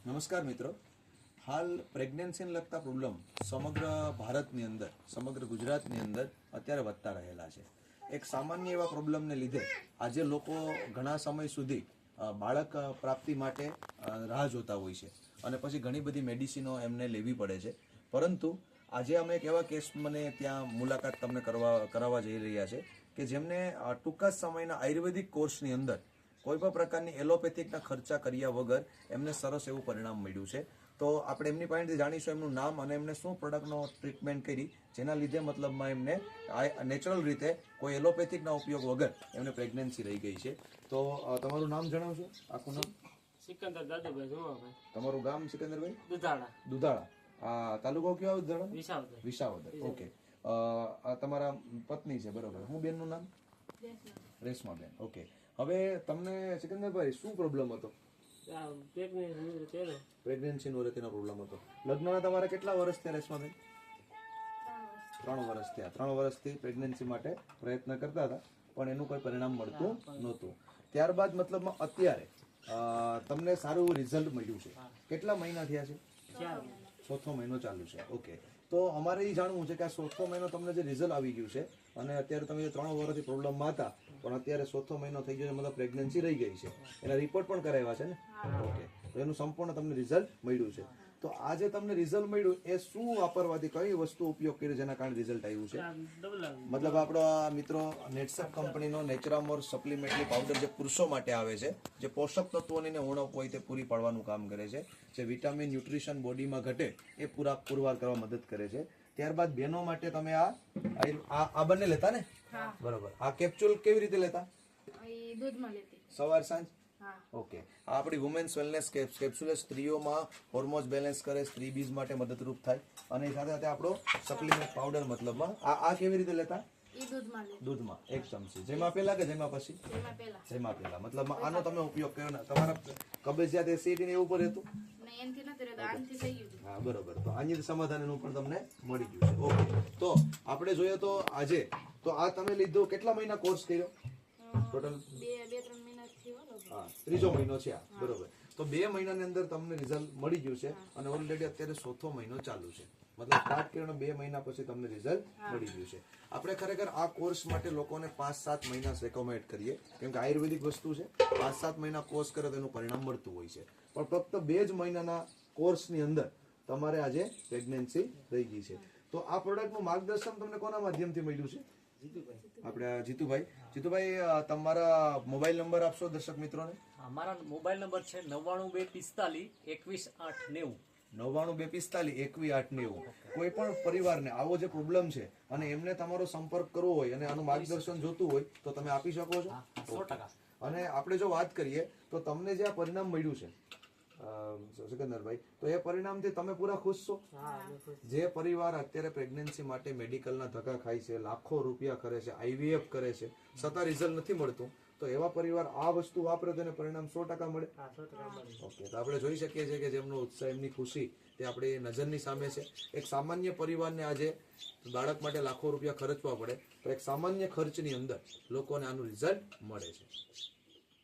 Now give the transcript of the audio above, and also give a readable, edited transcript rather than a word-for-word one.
નમસ્કાર મિત્રો, હાલ પ્રેગ્નન્સીને લગતા પ્રોબ્લેમ સમગ્ર ભારતની અંદર, સમગ્ર ગુજરાતની અંદર અત્યારે વધતા રહેલા છે. એક સામાન્ય એવા પ્રોબ્લેમને લીધે આજે લોકો ઘણા સમય સુધી બાળક પ્રાપ્તિ માટે રાહ જોતા હોય છે અને પછી ઘણી બધી મેડિસિનો એમને લેવી પડે છે. પરંતુ આજે અમે એક એવા કેસ મને ત્યાં મુલાકાત તમને કરાવવા જઈ રહ્યા છે કે જેમને ટૂંક જ સમયના આયુર્વેદિક કોર્સની અંદર કોઈ પણ પ્રકારની એલોપેથિકના ખર્ચા કર્યા વગર એમને સરસ એવું પરિણામ મળ્યું છે. તો આપણે એમની પાસેથી જાણીશું એમનું નામ અને એમને શું પ્રોડક્ટનો ટ્રીટમેન્ટ કરી જેના લીધે મતલબમાં એમને નેચરલ રીતે કોઈ એલોપેથિકના ઉપયોગ વગર એમને પ્રેગ્નન્સી રહી ગઈ છે. તો તમારું નામ જણાવશો? આખું નામ? સિકંદર દાદુભાઈ જોવાભાઈ. તમારું ગામ સિકંદરભાઈ? દુધાળા. દુધાળા. તાલુકો કયો આવે? દુધાળા? વિસાવદર. વિસાવદર. ઓકે. તમારા પત્ની છે, બરોબર. હું બેનનું નામ? રેશમાબેન. ઓકે. હવે તમને સિકંદરભાઈ શું પ્રોબ્લેમ હતો? પ્રેગ્નન્સી નો તેનો પ્રોબ્લેમ હતો. લગ્નના તમારા કેટલા વર્ષ થયા રેશમાબેન? 3 વર્ષ થયા. 3 વર્ષથી પ્રેગ્નન્સી માટે પ્રયત્ન કરતા હતા પણ એનું કોઈ પરિણામ મળતું નહોતું. ત્યારબાદ મતલબમાં અત્યારે તમને સારું રિઝલ્ટ મળ્યું છે. કેટલા મહિના થયા છે? 4થો મહિનો ચાલુ છે. ઓકે. તો અમારે એ જાણવું છે કે આ 4થો મહિનો તમને જે રિઝલ્ટ આવી ગયું છે અને અત્યારે તમે જે 3 વર્ષથી પ્રોબ્લેમમાં હતા પણ અત્યારે 4થો મહિનો થઈ ગયો છે, મતલબ પ્રેગ્નન્સી રહી ગઈ છે, એના રિપોર્ટ પણ કરાવ્યા છે ને? ઓકે. તો એનું સંપૂર્ણ તમને રિઝલ્ટ મળ્યું છે. તો આ જે તમને રિઝલ્ટ મળ્યું એ શું વાપરવાથી કઈ વસ્તુ ઉપયોગ કરી જેના કારણે રિઝલ્ટ આવ્યું છે? મતલબ આપણો આ મિત્રો નેટસપ કંપનીનો નેચરામોર સપ્લિમેન્ટરી પાવડર જે પુરુષો માટે આવે છે, જે પોષક તત્વોની ઉણપ હોય તે પૂરી પાડવાનું કામ કરે છે, જે વિટામિન ન્યુટ્રિશન બોડીમાં ઘટે એ પુરવાર કરવા મદદ કરે છે. ત્યારબાદ બહેનો માટે તમે આ બંને લેતા ને? બરોબર. આ કેપ્સ્યુલ કેવી રીતે લેતા? દૂધમાં લેતી. સવાર સાંજ? ઓકે. આ આપણી વુમેન્સ વેલનેસ કેપ્સ્યુલ સ્ત્રીઓમાં હોર્મોન્સ બેલેન્સ કરે, સ્ત્રી બીજ માટે મદદરૂપ થાય અને સાથે સાથે આપણો સપ્લિમેન્ટ પાવડર મતલબમાં આ કેવી રીતે લેતા? દૂધમાં 1 ચમચી. જેમાં પહેલા કે જેમાં પછી? જેમાં પહેલા. મતલબ આનો તમે ઉપયોગ કર્યો ને તમારા કબજિયાત એસિડિટી ને એવું પર હતું? હા, બરોબર. તો આની સમાધાન એનું પણ તમને મળી ગયું છે. ઓકે. તો આપણે જોઈએ તો આજે તો આ તમે લીધો કેટલા મહિના કોર્સ કર્યો ટોટલ? 2-3 મહિના થયો. હા, 3જો મહિનો છે આ. બરોબર. તો 2 મહિનાની અંદર તમને રિઝલ્ટ મળી ગયું છે અને ઓલરેડી અત્યારે 4થો મહિનો ચાલુ છે. મતલબ સ્ટાર્ટ કર્યો 2 મહિના પછી તમને રિઝલ્ટ મળી ગયું છે. આપણે ખરેખર આ કોર્સ માટે લોકોને 5-7 મહિના રેકમેન્ડ કરીએ કેમ કે આયુર્વેદિક વસ્તુ છે. 5-7 મહિના કોર્સ કરે તો એનું પરિણામ મળતું હોય છે પણ ફક્ત 2 જ મહિનાના કોર્સની અંદર તમારે આજે પ્રેગ્નન્સી રહી ગઈ છે. તો આ પ્રોડક્ટનું માર્ગદર્શન તમને કોના માધ્યમથી મળ્યું છે? આપણે જીતુભાઈ. જીતુભાઈ, તમારા મોબાઈલ નંબર આપશો દર્શક મિત્રોને? અમારા મોબાઈલ નંબર છે 9245 21890. 9245 21890. કોઈ પણ પરિવારને આવો જે પ્રોબ્લેમ છે અને એમને તમારો સંપર્ક કરવો હોય અને આનું માર્ગદર્શન જોતું હોય તો તમે આપી શકો છો? 100%. અને આપણે જો વાત કરીએ તો તમને જે આ પરિણામ મળ્યું છે સિકંદરભાઈ, તો એ પરિણામથી તમે પૂરા ખુશ છો? જે પરિવાર અત્યારે પ્રેગ્નન્સી માટે મેડિકલના ધક્કા ખાય છે, લાખો રૂપિયા કરે છે, IVF કરે છે, છતાં રિઝલ્ટ નથી મળતું, તો એવા પરિવાર આ વસ્તુ વાપરે તો એને પરિણામ 100% મળે. ઓકે. તો આપણે જોઈ શકીએ છીએ કે જેમનો ઉત્સાહ, એમની ખુશી તે આપણી નજરની સામે છે. એક સામાન્ય પરિવારને આજે બાળક માટે લાખો રૂપિયા ખર્ચવા પડે તો એક સામાન્ય ખર્ચની અંદર લોકોને આનું રિઝલ્ટ મળે છે.